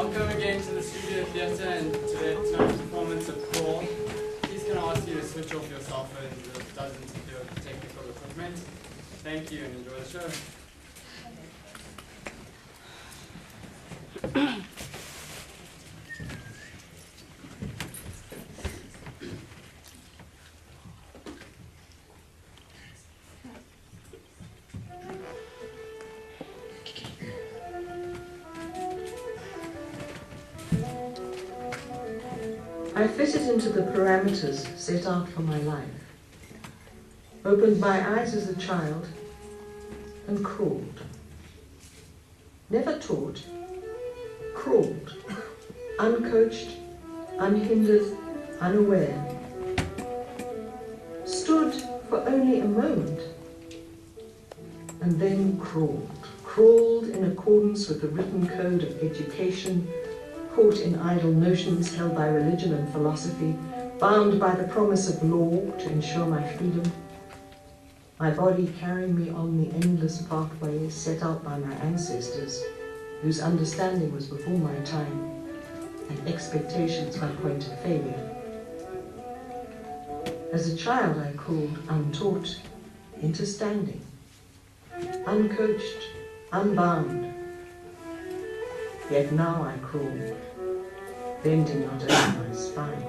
Welcome again to the Studio Theatre and to tonight's performance of Crawl. Please can I ask you to switch off your cell phones if it doesn't interfere with the technical equipment. Thank you and enjoy the show. I fitted into the parameters set out for my life, opened my eyes as a child, and crawled. Never taught, crawled, uncoached, unhindered, unaware. Stood for only a moment, and then crawled in accordance with the written code of education, caught in idle notions held by religion and philosophy, bound by the promise of law to ensure my freedom, my body carrying me on the endless pathways set out by my ancestors, whose understanding was before my time, and expectations my point of failure. As a child I crawled untaught into standing, uncoached, unbound. Yet now I crawl, bending not only my spine.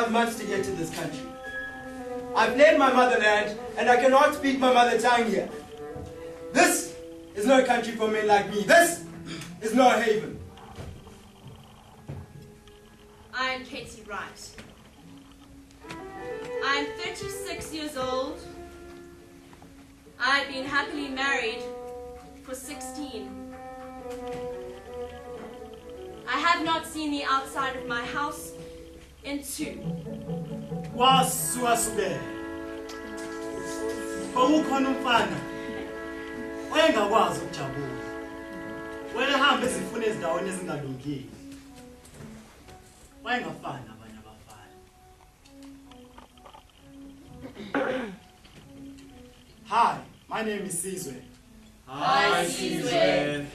Months to get to this country. I've fled my motherland and I cannot speak my mother tongue here. This is no country for men like me. This is no haven. I am Katie Wright. I am 36 years old. I've been happily married for 16. I have not seen the outside of my house in 2. Wasube. Bawukhona umfana. Wayengakwazi ukujabula. Wayehamba ezifuna ezindaweni ezingalungile. Wayengafani nabanye abafana. Hi, my name is Sizwe. Hi, Sizwe.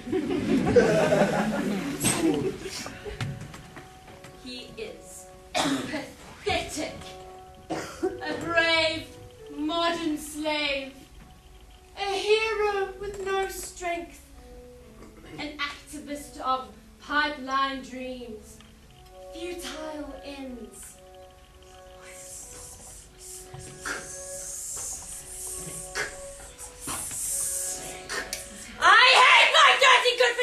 He is pathetic. A brave, modern slave. A hero with no strength. An activist of pipeline dreams. Futile ends. I hate my dirty good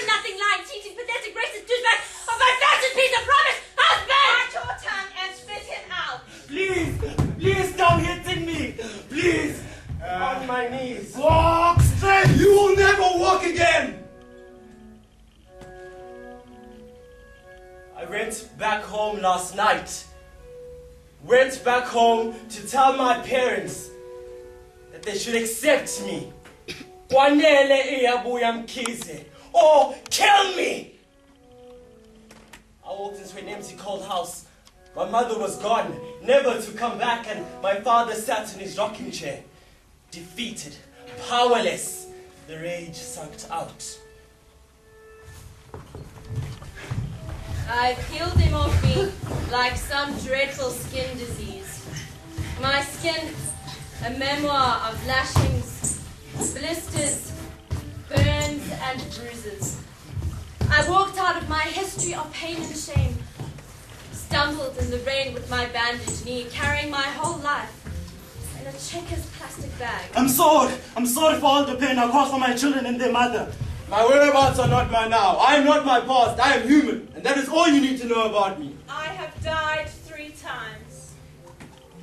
went back home last night. Went back home to tell my parents that they should accept me. Kwanele iyabuya mkhize, or kill me! I walked into an empty cold house. My mother was gone, never to come back, and my father sat in his rocking chair. Defeated, powerless, the rage sucked out. I've peeled him off me like some dreadful skin disease. My skin, a memoir of lashings, blisters, burns, and bruises. I walked out of my history of pain and shame, stumbled in the rain with my bandaged knee, carrying my whole life in a checker's plastic bag. I'm sorry for all the pain I caused for my children and their mother. My whereabouts are not mine now. I am not my past. I am human. And that is all you need to know about me. I have died 3 times.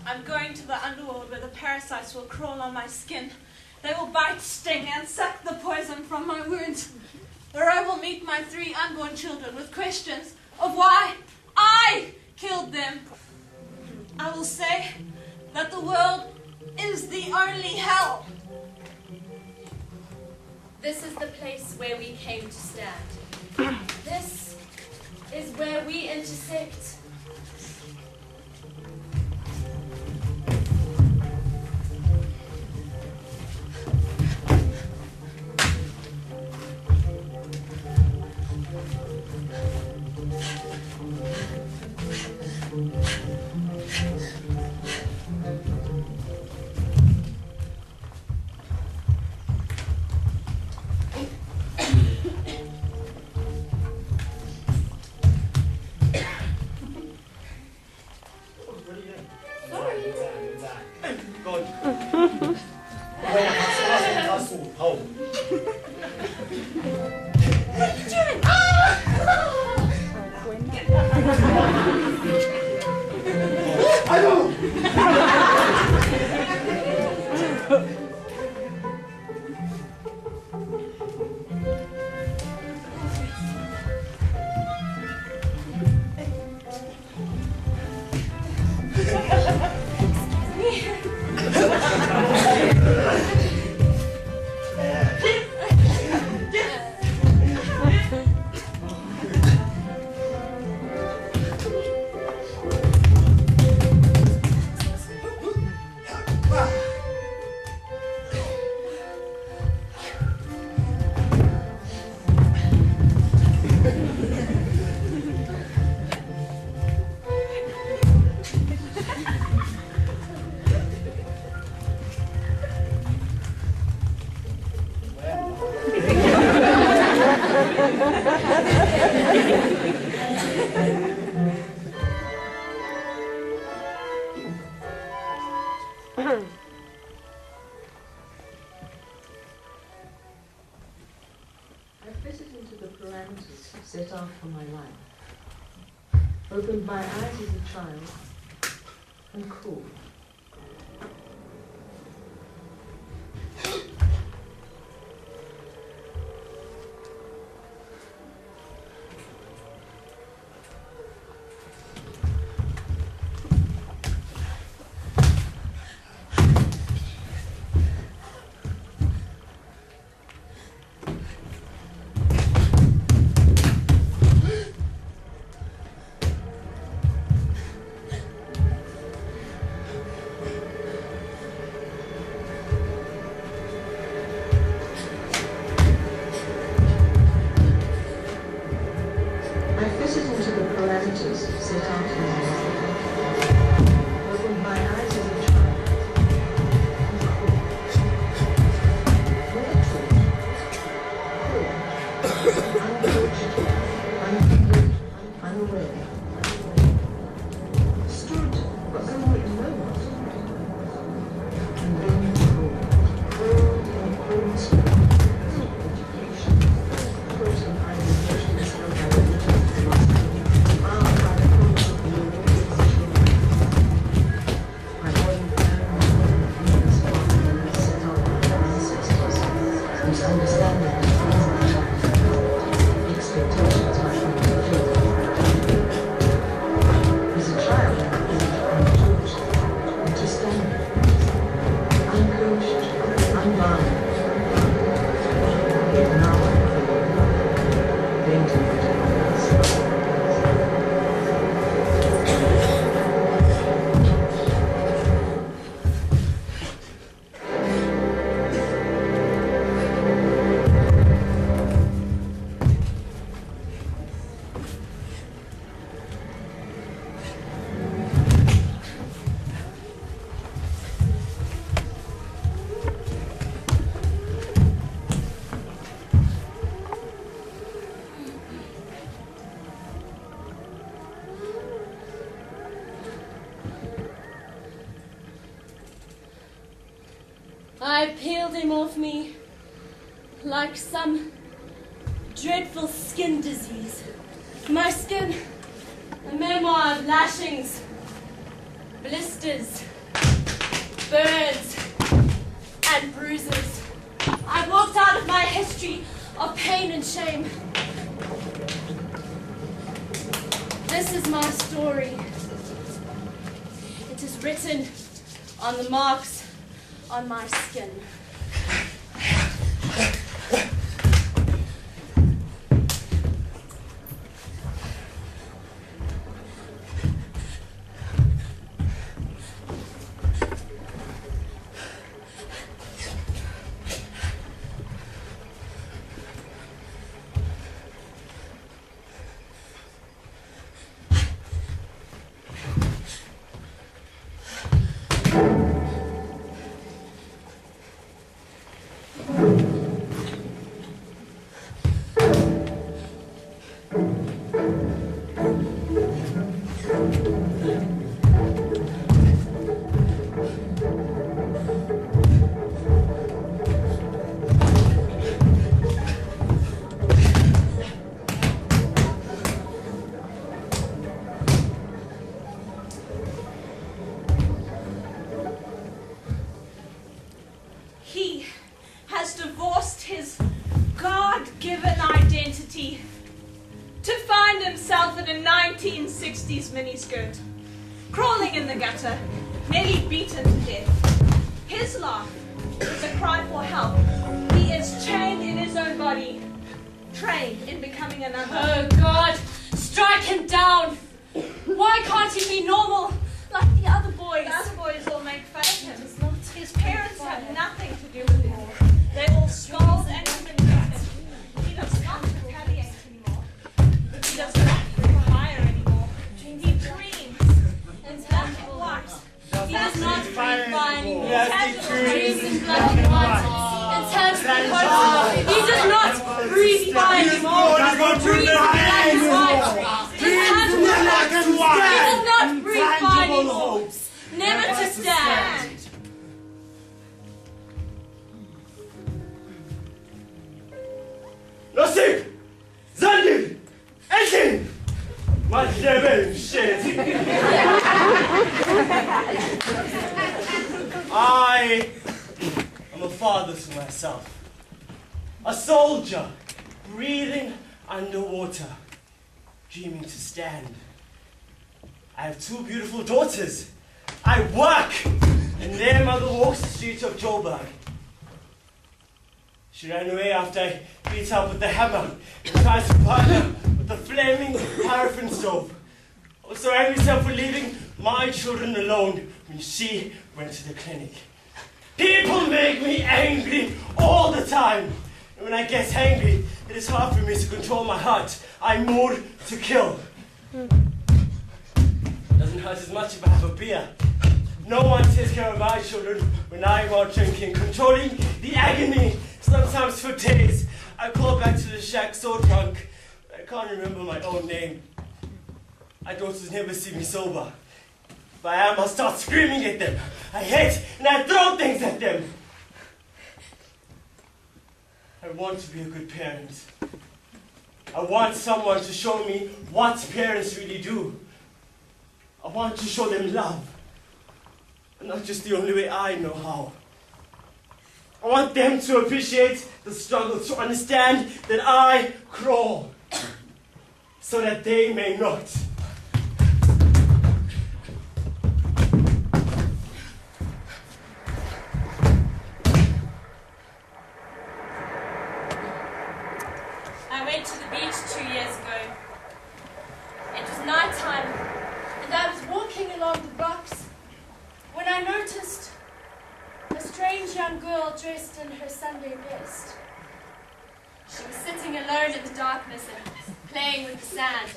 I'm going to the underworld where the parasites will crawl on my skin. They will bite, sting, and suck the poison from my wounds. Where I will meet my 3 unborn children with questions of why I killed them. I will say that the world is the only hell. This is the place where we came to stand. This is where we intersect. Set out for my life, opened my eyes as a child, and crawled. Expectations are Then to I peeled him off me like some dreadful skin disease. My skin, a memoir of lashings, blisters, burns, and bruises. I walked out of my history of pain and shame. This is my story. It is written on the marks on my skin. Miniskirt, crawling in the gutter, nearly beaten to death. His laugh is a cry for help. He is chained in his own body, trained in becoming another. Oh God, strike him down! Why can't he be normal like the other boys? The other boys all make fun of him. It's not his parents have nothing to do with him. They all scold and humiliate him. He does not retaliate anymore. He does not fire anymore. He dreams. Intangible light. He does not breathe fire anymore. Intangible Dreams in black and white. Intangible light. He does not breathe fire anymore. Dreams in black and white. Intangible light. He does not breathe fire anymore. Never to stand. Nasib! Zondi! Engine! My devil shit! I am a father to myself. A soldier, breathing underwater, dreaming to stand. I have two beautiful daughters. I work, and their mother walks the streets of Joburg. She ran away after I beat her up with the hammer and tried to partner with the flaming paraffin stove. I was so angry with her for leaving my children alone when she went to the clinic. People make me angry all the time. And when I get angry, it is hard for me to control my heart. I'm moved to kill. It doesn't hurt as much if I have a beer. No one takes care of my children when I'm out drinking, controlling the agony. Sometimes for days, I call back to the shack so drunk, I can't remember my own name. My daughters never see me sober. If I am, I'll start screaming at them. I hit and I throw things at them. I want to be a good parent. I want someone to show me what parents really do. I want to show them love. And not just the only way I know how. I want them to appreciate the struggle, to understand that I crawl, so that they may not. went to the beach 2 years ago. It was nighttime, and I was walking along the rocks when I noticed a strange young girl dressed in her Sunday best. She was sitting alone in the darkness and playing with the sand.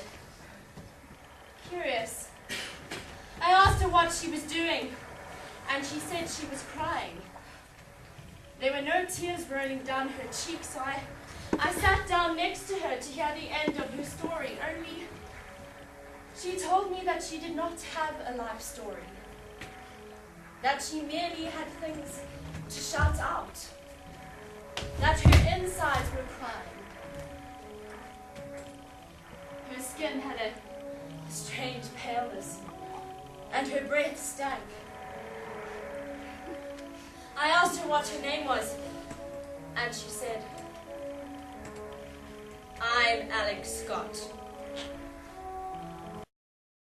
Curious, I asked her what she was doing, and she said she was crying. There were no tears rolling down her cheeks, so I sat down next to her to hear the end of her story. Only she told me that she did not have a life story, that she merely had things to shout out, that her insides were crying. Her skin had a strange paleness, and her breath stank. I asked her what her name was, and she said, "I'm Alex Scott."